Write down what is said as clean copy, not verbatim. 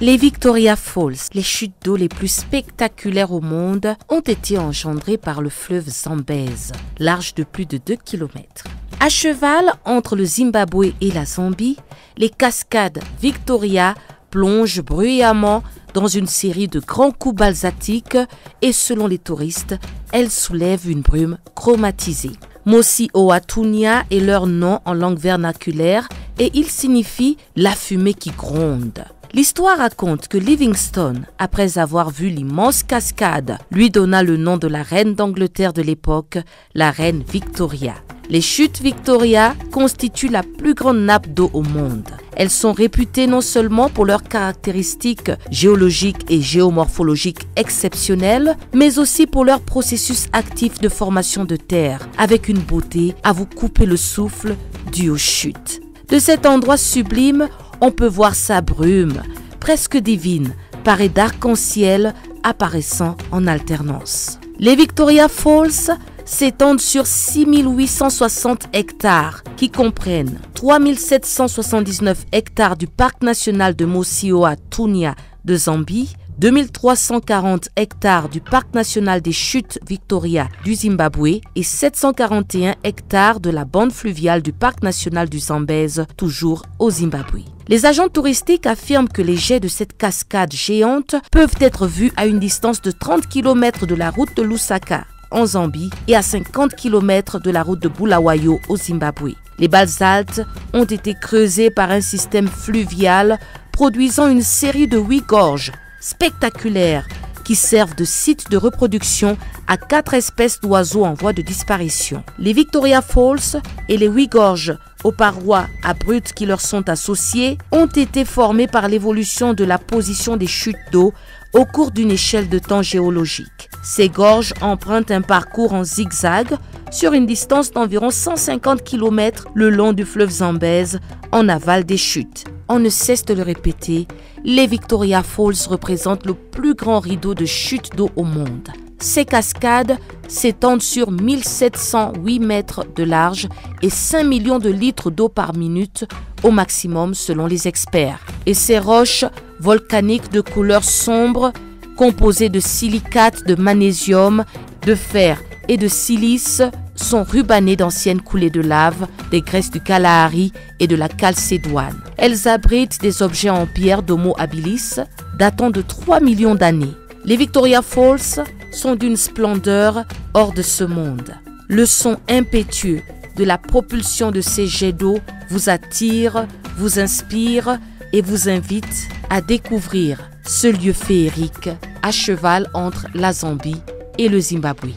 Les Victoria Falls, les chutes d'eau les plus spectaculaires au monde, ont été engendrées par le fleuve Zambèze, large de plus de 2 km. À cheval entre le Zimbabwe et la Zambie, les cascades Victoria plongent bruyamment dans une série de grands coups balsatiques et selon les touristes, elles soulèvent une brume chromatisée. Mosi Oa Tunya est leur nom en langue vernaculaire et il signifie « la fumée qui gronde ». L'histoire raconte que Livingstone, après avoir vu l'immense cascade, lui donna le nom de la reine d'Angleterre de l'époque, la reine Victoria. Les chutes Victoria constituent la plus grande nappe d'eau au monde. Elles sont réputées non seulement pour leurs caractéristiques géologiques et géomorphologiques exceptionnelles, mais aussi pour leur processus actif de formation de terre, avec une beauté à vous couper le souffle due aux chutes. De cet endroit sublime, on peut voir sa brume, presque divine, parée d'arc-en-ciel apparaissant en alternance. Les Victoria Falls s'étendent sur 6860 hectares qui comprennent 3779 hectares du parc national de Mosi Oa Tunya de Zambie, 2340 hectares du parc national des chutes Victoria du Zimbabwe et 741 hectares de la bande fluviale du parc national du Zambèze, toujours au Zimbabwe. Les agents touristiques affirment que les jets de cette cascade géante peuvent être vus à une distance de 30 km de la route de Lusaka, en Zambie, et à 50 km de la route de Bulawayo au Zimbabwe. Les basaltes ont été creusés par un système fluvial produisant une série de 8 gorges spectaculaires qui servent de site de reproduction à 4 espèces d'oiseaux en voie de disparition. Les Victoria Falls et les 8 gorges aux parois abruptes qui leur sont associées ont été formées par l'évolution de la position des chutes d'eau au cours d'une échelle de temps géologique. Ces gorges empruntent un parcours en zigzag sur une distance d'environ 150 km le long du fleuve Zambèze en aval des chutes. On ne cesse de le répéter, les Victoria Falls représentent le plus grand rideau de chutes d'eau au monde. Ces cascades s'étendent sur 1708 mètres de large et 5 millions de litres d'eau par minute au maximum selon les experts. Et ces roches volcaniques de couleur sombre, composées de silicates de magnésium, de fer et de silice, sont rubanées d'anciennes coulées de lave, des graisses du Kalahari et de la Chalcédoine. Elles abritent des objets en pierre d'Homo habilis datant de 3 millions d'années. Les Victoria Falls sont d'une splendeur hors de ce monde. Le son impétueux de la propulsion de ces jets d'eau vous attire, vous inspire et vous invite à découvrir ce lieu féerique à cheval entre la Zambie et le Zimbabwe.